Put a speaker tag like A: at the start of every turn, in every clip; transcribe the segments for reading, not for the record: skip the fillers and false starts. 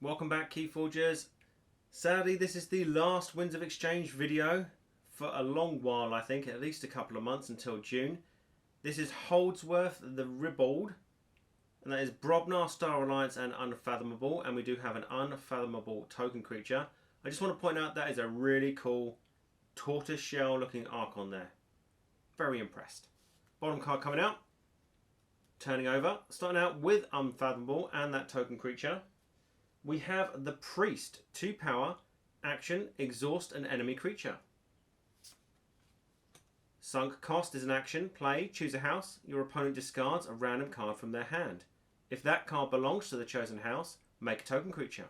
A: Welcome back, Keyforgers. Sadly, this is the last Winds of Exchange video for a long while, I think, at least a couple of months until June. This is Holdsworth the Ribald, and that is Brobnar, Star Alliance, and Unfathomable, and we do have an Unfathomable token creature. I just want to point out that is a really cool tortoiseshell looking Archon there. Very impressed. Bottom card coming out. Turning over, starting out with Unfathomable and that token creature. We have the Priest, 2 power, action, exhaust an enemy creature. Sunk cost is an action, play, choose a house, your opponent discards a random card from their hand. If that card belongs to the chosen house, make a token creature.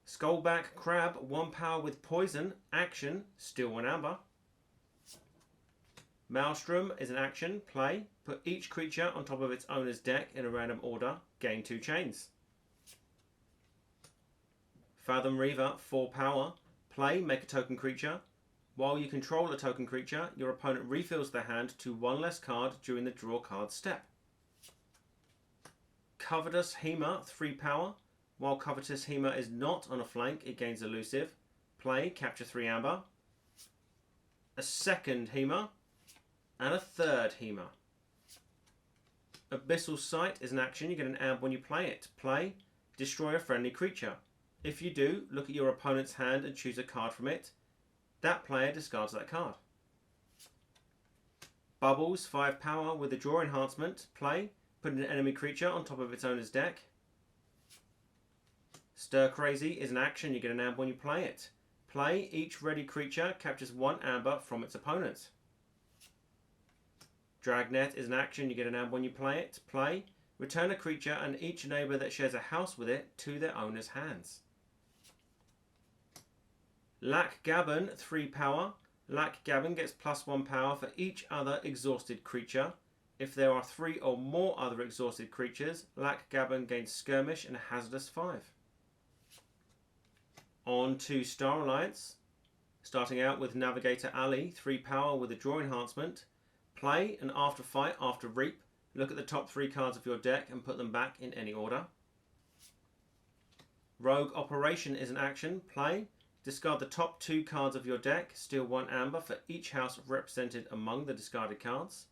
A: Skullback Crab, 1 power with poison, action, steal 1 amber. Maelstrom is an action, play, put each creature on top of its owner's deck in a random order, gain 2 chains. Fathom Reaver, 4 power, play, make a token creature. While you control a token creature, your opponent refills their hand to 1 less card during the draw card step. Covetous Hema, 3 power, while Covetous Hema is not on a flank, it gains elusive. Play, capture 3 amber. A second Hema. And a third Hema. Abyssal Sight is an action. You get an amp when you play it. Play, destroy a friendly creature. If you do, look at your opponent's hand and choose a card from it. That player discards that card. Bubbles, 5 power with a draw enhancement. Play, put an enemy creature on top of its owner's deck. Stir Crazy is an action. You get an amp when you play it. Play, each ready creature captures 1 amber from its opponent. Dragnet is an action, you get an amp when you play it. Play, return a creature and each neighbour that shares a house with it to their owner's hands. Lack Gabbon, 3 power. Lack Gabbon gets +1 power for each other exhausted creature. If there are 3 or more other exhausted creatures, Lack Gabbon gains Skirmish and Hazardous 5. On to Star Alliance. Starting out with Navigator Ali, 3 power with a draw enhancement. Play, and after fight, after reap, look at the top 3 cards of your deck and put them back in any order. Rogue Operation is an action. Play, discard the top 2 cards of your deck, steal 1 amber for each house represented among the discarded cards.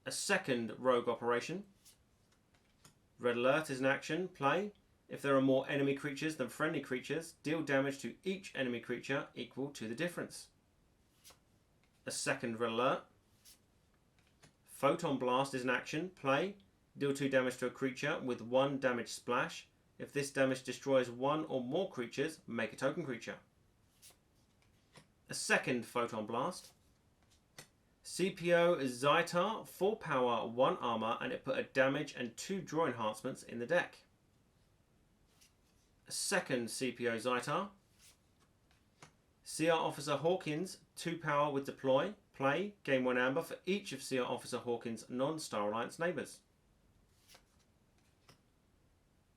A: A second Rogue Operation. Red Alert is an action. Play, if there are more enemy creatures than friendly creatures, deal damage to each enemy creature equal to the difference. A second Red Alert. Photon Blast is an action. Play, deal 2 damage to a creature with 1 damage splash. If this damage destroys 1 or more creatures, make a token creature. A second Photon Blast. CPO Zytar, 4 power, 1 armor, and it put a damage and 2 draw enhancements in the deck. A second CPO Zytar. CR Officer Hawkins, 2 power with deploy. Play, gain 1 amber for each of CR Officer Hawkins' non-Star Alliance neighbours.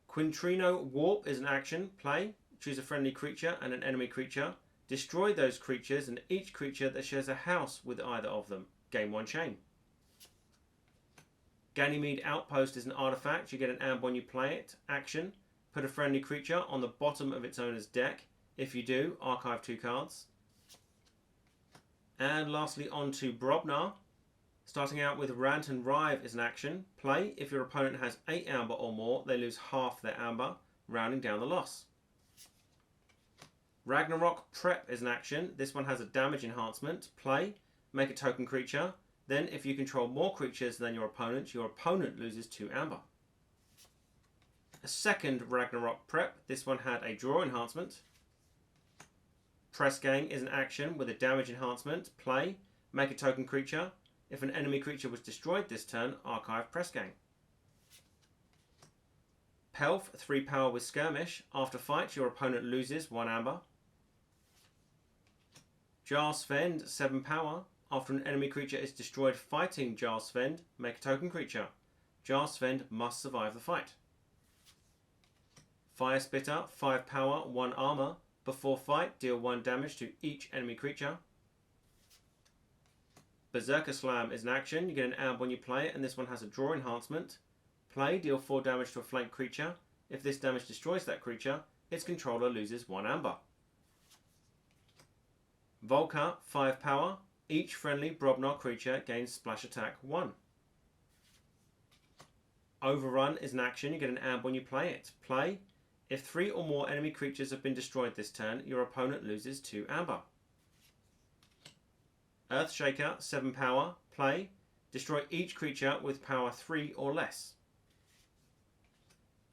A: Quintrino Warp is an action. Play, choose a friendly creature and an enemy creature. Destroy those creatures and each creature that shares a house with either of them. Gain 1 chain. Ganymede Outpost is an artifact. You get an amp when you play it. Action, put a friendly creature on the bottom of its owner's deck. If you do, archive 2 cards. And lastly, on to Brobnar. Starting out with Rant and Rive is an action. Play, if your opponent has 8 amber or more, they lose half their amber, rounding down the loss. Ragnarok Prep is an action. This one has a damage enhancement. Play, make a token creature. Then, if you control more creatures than your opponent loses 2 amber. A second Ragnarok Prep. This one had a draw enhancement. Press Gang is an action with a damage enhancement. Play, make a token creature. If an enemy creature was destroyed this turn, archive Press Gang. Pelf, 3 power with Skirmish. After fight, your opponent loses 1 amber. Jar Svend, 7 power. After an enemy creature is destroyed fighting Jar Svend, make a token creature. Jar Svend must survive the fight. Fire Spitter, 5 power, 1 armor. Before fight, deal 1 damage to each enemy creature. Berserker Slam is an action. You get an amp when you play it, and this one has a draw enhancement. Play, deal 4 damage to a flank creature. If this damage destroys that creature, its controller loses 1 amber. Volca, 5 power. Each friendly Brobnar creature gains splash attack 1. Overrun is an action. You get an amber when you play it. Play. If 3 or more enemy creatures have been destroyed this turn, your opponent loses 2 amber. Earthshaker, 7 power. Play. Destroy each creature with power 3 or less.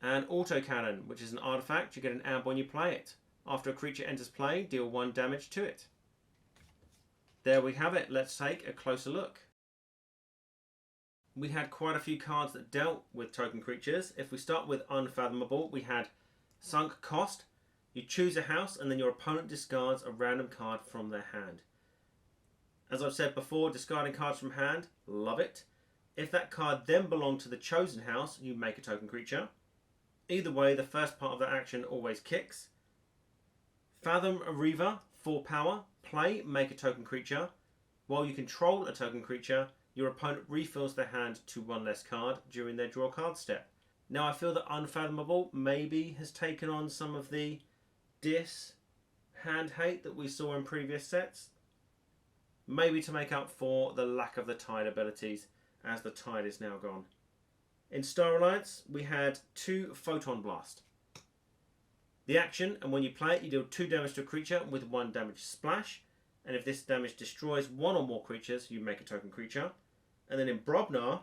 A: And Autocannon, which is an artifact. You get an amber when you play it. After a creature enters play, deal 1 damage to it. There we have it. Let's take a closer look. We had quite a few cards that dealt with token creatures. If we start with Unfathomable, we had Sunk Cost. You choose a house and then your opponent discards a random card from their hand. As I've said before, discarding cards from hand, love it. If that card then belonged to the chosen house, you make a token creature. Either way, the first part of that action always kicks. Fathom Reaver, 4 power. Play, make a token creature. While you control a token creature, your opponent refills their hand to 1 less card during their draw card step. Now I feel that Unfathomable maybe has taken on some of the hand hate that we saw in previous sets. Maybe to make up for the lack of the Tide abilities, as the Tide is now gone. In Star Alliance, we had 2 Photon Blast. The action, and when you play it, you deal 2 damage to a creature with 1 damage splash. And if this damage destroys 1 or more creatures, you make a token creature. And then in Brobnar,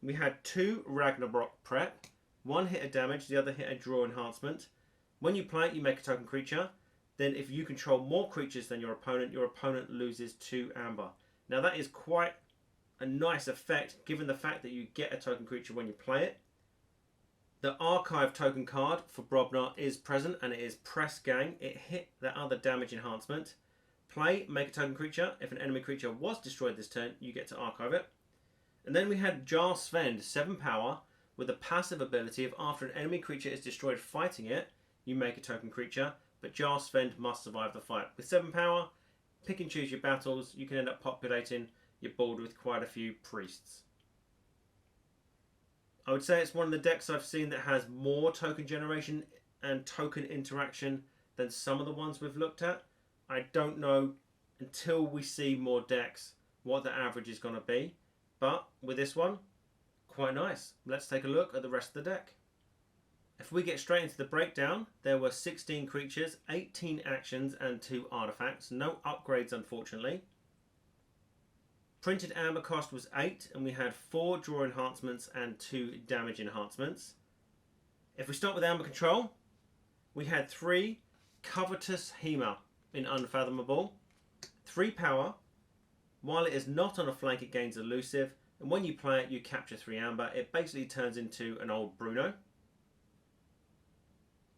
A: we had 2 Ragnarok Prep. 1 hit a damage, the other hit a draw enhancement. When you play it, you make a token creature. Then if you control more creatures than your opponent loses 2 amber. Now that is quite a nice effect, given the fact that you get a token creature when you play it. The archive token card for Brobnar is present, and it is Press Gang. It hit that other damage enhancement. Play, make a token creature. If an enemy creature was destroyed this turn, you get to archive it. And then we had Jar Svend, 7 power, with the passive ability of after an enemy creature is destroyed fighting it, you make a token creature, but Jar Svend must survive the fight. With 7 power, pick and choose your battles. You can end up populating your board with quite a few priests. I would say it's one of the decks I've seen that has more token generation and token interaction than some of the ones we've looked at. I don't know until we see more decks what the average is going to be, but with this one, quite nice. Let's take a look at the rest of the deck. If we get straight into the breakdown, there were 16 creatures, 18 actions and 2 artifacts. No upgrades, unfortunately. Printed amber cost was 8, and we had 4 draw enhancements and 2 damage enhancements. If we start with amber control, we had 3 Covetous Hema in Unfathomable, 3 power. While it is not on a flank, it gains elusive, and when you play it, you capture 3 amber. It basically turns into an old Bruno.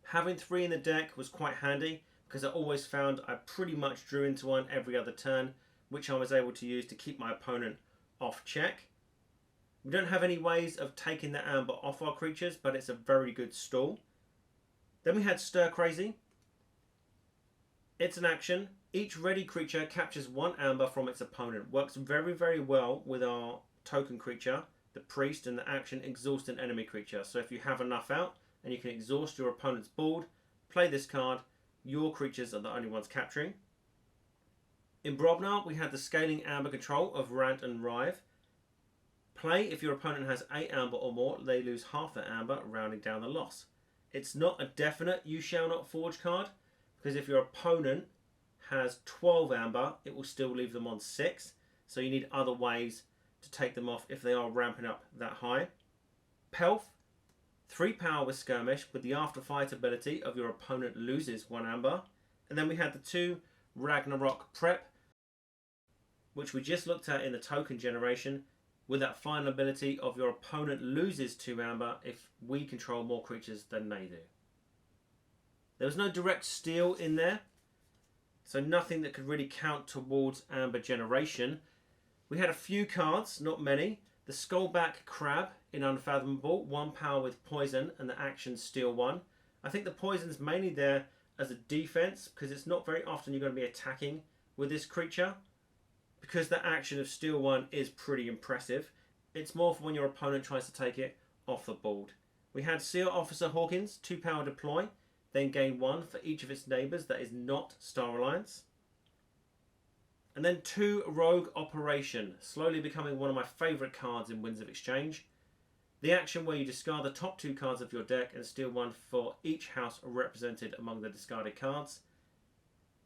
A: Having 3 in the deck was quite handy, because I always found I pretty much drew into one every other turn, which I was able to use to keep my opponent off check. We don't have any ways of taking the amber off our creatures, but it's a very good stall. Then we had Stir Crazy. It's an action. Each ready creature captures 1 amber from its opponent. Works very, very well with our token creature, the priest, and the action exhaust an enemy creature. So if you have enough out and you can exhaust your opponent's board, play this card. Your creatures are the only ones capturing. In Brobnar, we had the scaling amber control of Rant and Rive. Play if your opponent has 8 amber or more, they lose half their amber, rounding down the loss. It's not a definite you shall not forge card, because if your opponent has 12 amber, it will still leave them on 6. So you need other ways to take them off if they are ramping up that high. Pelf, 3 power with Skirmish, with the after fight ability of your opponent loses 1 amber. And then we had the 2 Ragnarok Prep, which we just looked at in the token generation, with that final ability of your opponent loses 2 amber if we control more creatures than they do. There was no direct steal in there, so nothing that could really count towards amber generation. We had a few cards, not many. The Skullback Crab in Unfathomable, 1 power with poison and the action steal 1. I think the poison's mainly there as a defense, because it's not very often you're going to be attacking with this creature, because the action of steal 1 is pretty impressive. It's more for when your opponent tries to take it off the board. We had Seal Officer Hawkins, 2 power deploy, then gain 1 for each of its neighbours that is not Star Alliance. And then 2 Rogue Operation, slowly becoming one of my favourite cards in Winds of Exchange. The action where you discard the top 2 cards of your deck and steal 1 for each house represented among the discarded cards.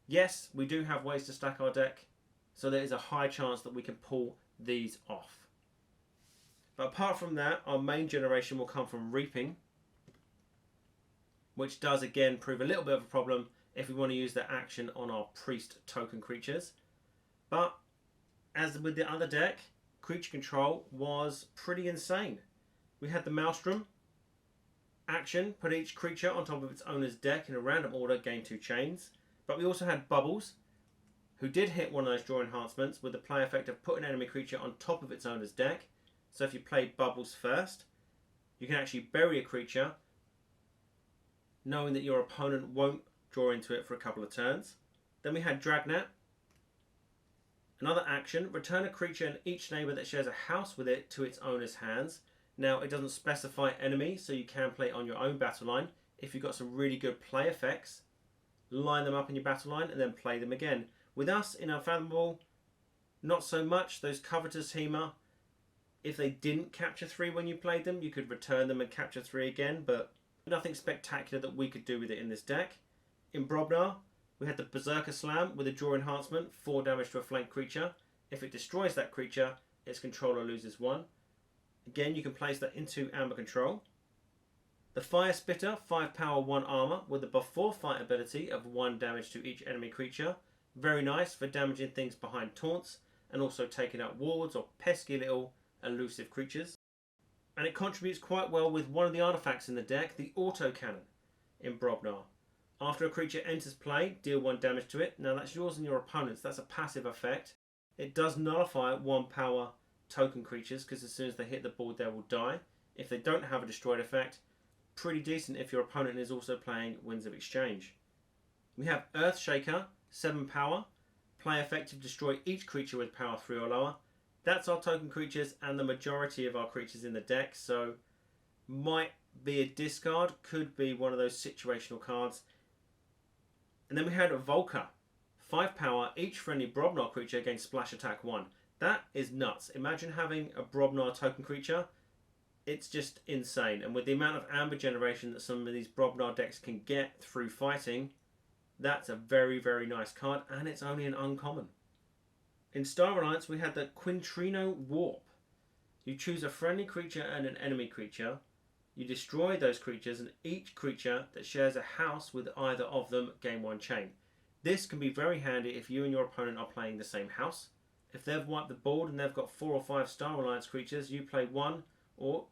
A: Yes, we do have ways to stack our deck, so there is a high chance that we can pull these off. But apart from that, our main generation will come from Reaping, which does again prove a little bit of a problem if we want to use that action on our Priest token creatures. But as with the other deck, creature control was pretty insane. We had the Maelstrom action, put each creature on top of its owner's deck in a random order, gain 2 chains. But we also had Bubbles, who did hit one of those draw enhancements with the play effect of put an enemy creature on top of its owner's deck. So if you play Bubbles first, you can actually bury a creature, knowing that your opponent won't draw into it for a couple of turns. Then we had Dragnet. Another action, return a creature in each neighbour that shares a house with it to its owner's hands. Now it doesn't specify enemy, so you can play it on your own battle line. If you've got some really good play effects, line them up in your battle line and then play them again. With us in Unfathomable, not so much. Those Covetous Hema, if they didn't capture 3 when you played them, you could return them and capture 3 again, but nothing spectacular that we could do with it in this deck. In Brobnar, we had the Berserker Slam with a draw enhancement, 4 damage to a flank creature. If it destroys that creature, its controller loses 1. Again, you can place that into Amber Control. The Fire Spitter, 5 power, 1 armor, with the before fight ability of 1 damage to each enemy creature. Very nice for damaging things behind taunts, and also taking out wards or pesky little elusive creatures. And it contributes quite well with one of the artifacts in the deck, the Auto Cannon in Brobnar. After a creature enters play, deal 1 damage to it. Now that's yours and your opponent's, that's a passive effect. It does nullify 1 power token creatures, because as soon as they hit the board they will die. If they don't have a destroyed effect, pretty decent if your opponent is also playing Winds of Exchange. We have Earthshaker, 7 power, play effective, destroy each creature with power 3 or lower. That's our token creatures and the majority of our creatures in the deck, so might be a discard, could be one of those situational cards. And then we had Volker, 5 power, each friendly Brobnar creature gains splash attack 1. That is nuts. Imagine having a Brobnar token creature. It's just insane. And with the amount of amber generation that some of these Brobnar decks can get through fighting, that's a very, very nice card, and it's only an uncommon. In Star Alliance, we had the Quintrino Warp. You choose a friendly creature and an enemy creature. You destroy those creatures, and each creature that shares a house with either of them gain 1 chain. This can be very handy if you and your opponent are playing the same house. If they've wiped the board and they've got 4 or 5 Star Alliance creatures, you play 1, or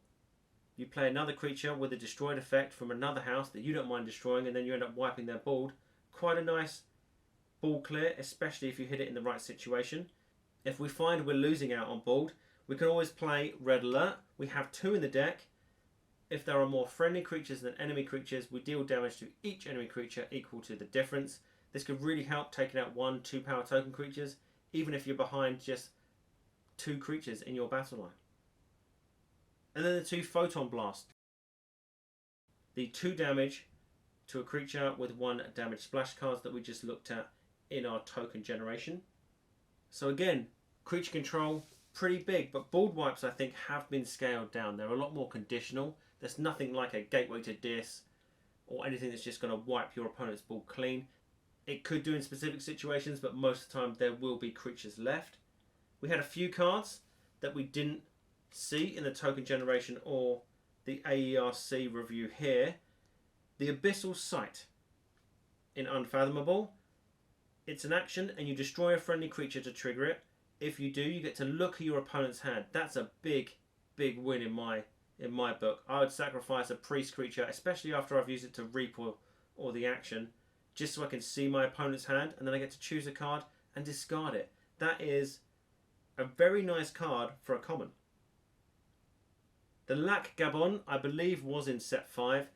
A: you play another creature with a destroyed effect from another house that you don't mind destroying, and then you end up wiping their board. Quite a nice ball clear, especially if you hit it in the right situation. If we find we're losing out on board, we can always play Red Alert. We have 2 in the deck. If there are more friendly creatures than enemy creatures, we deal damage to each enemy creature equal to the difference. This could really help taking out 1 2 power token creatures, even if you're behind just 2 creatures in your battle line. And then the 2 Photon Blast. The 2 damage to a creature with 1 damage splash cards that we just looked at in our token generation. So again, creature control, pretty big, but board wipes I think have been scaled down. They're a lot more conditional. There's nothing like a Gateway to Dis or anything that's just going to wipe your opponent's board clean. It could do in specific situations, but most of the time there will be creatures left. We had a few cards that we didn't see in the token generation or the AERC review here. The Abyssal Sight in Unfathomable. It's an action and you destroy a friendly creature to trigger it. If you do, you get to look at your opponent's hand. That's a big, big win in my book. I would sacrifice a priest creature, especially after I've used it to reap or the action, just so I can see my opponent's hand, and then I get to choose a card and discard it. That is a very nice card for a common. The Lac Gabon, I believe, was in set 5.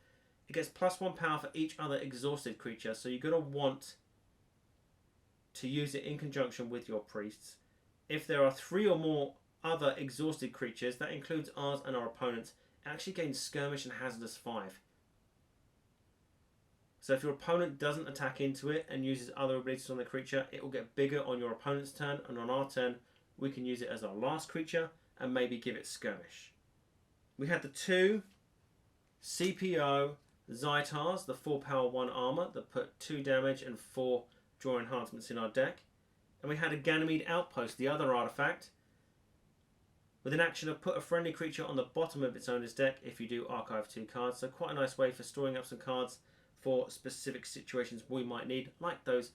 A: It gets +1 power for each other exhausted creature, so you're going to want to use it in conjunction with your priests. If there are 3 or more other exhausted creatures, that includes ours and our opponents, actually gains Skirmish and Hazardous 5. So if your opponent doesn't attack into it and uses other abilities on the creature, it will get bigger on your opponent's turn, and on our turn we can use it as our last creature and maybe give it Skirmish. We had the 2 CPO Zytars, the 4 power 1 armor that put 2 damage and 4 draw enhancements in our deck. And we had a Ganymede Outpost, the other artifact, with an action of put a friendly creature on the bottom of its owner's deck if you do archive 2 cards. So quite a nice way for storing up some cards for specific situations we might need, like those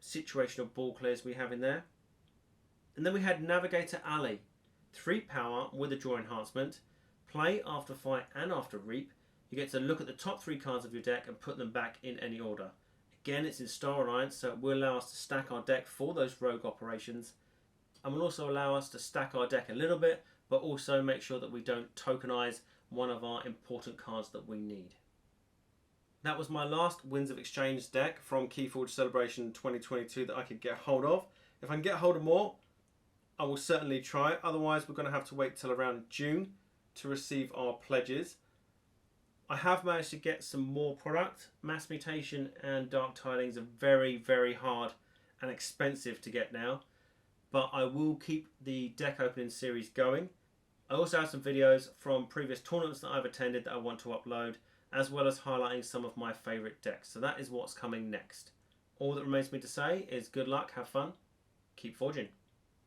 A: situational ball clears we have in there. And then we had Navigator Alley, 3 power with a draw enhancement. Play after fight and after reap. You get to look at the top 3 cards of your deck and put them back in any order. Again, it's in Star Alliance, so it will allow us to stack our deck for those rogue operations, and will also allow us to stack our deck a little bit, but also make sure that we don't tokenize one of our important cards that we need. That was my last Winds of Exchange deck from KeyForge Celebration 2022 that I could get hold of. If I can get hold of more, I will certainly try. Otherwise, we're going to have to wait till around June to receive our pledges. I have managed to get some more product. Mass Mutation and Dark Tidings are very, very hard and expensive to get now, but I will keep the deck opening series going. I also have some videos from previous tournaments that I've attended that I want to upload, as well as highlighting some of my favourite decks. So that is what's coming next. All that remains for me to say is good luck, have fun, keep forging.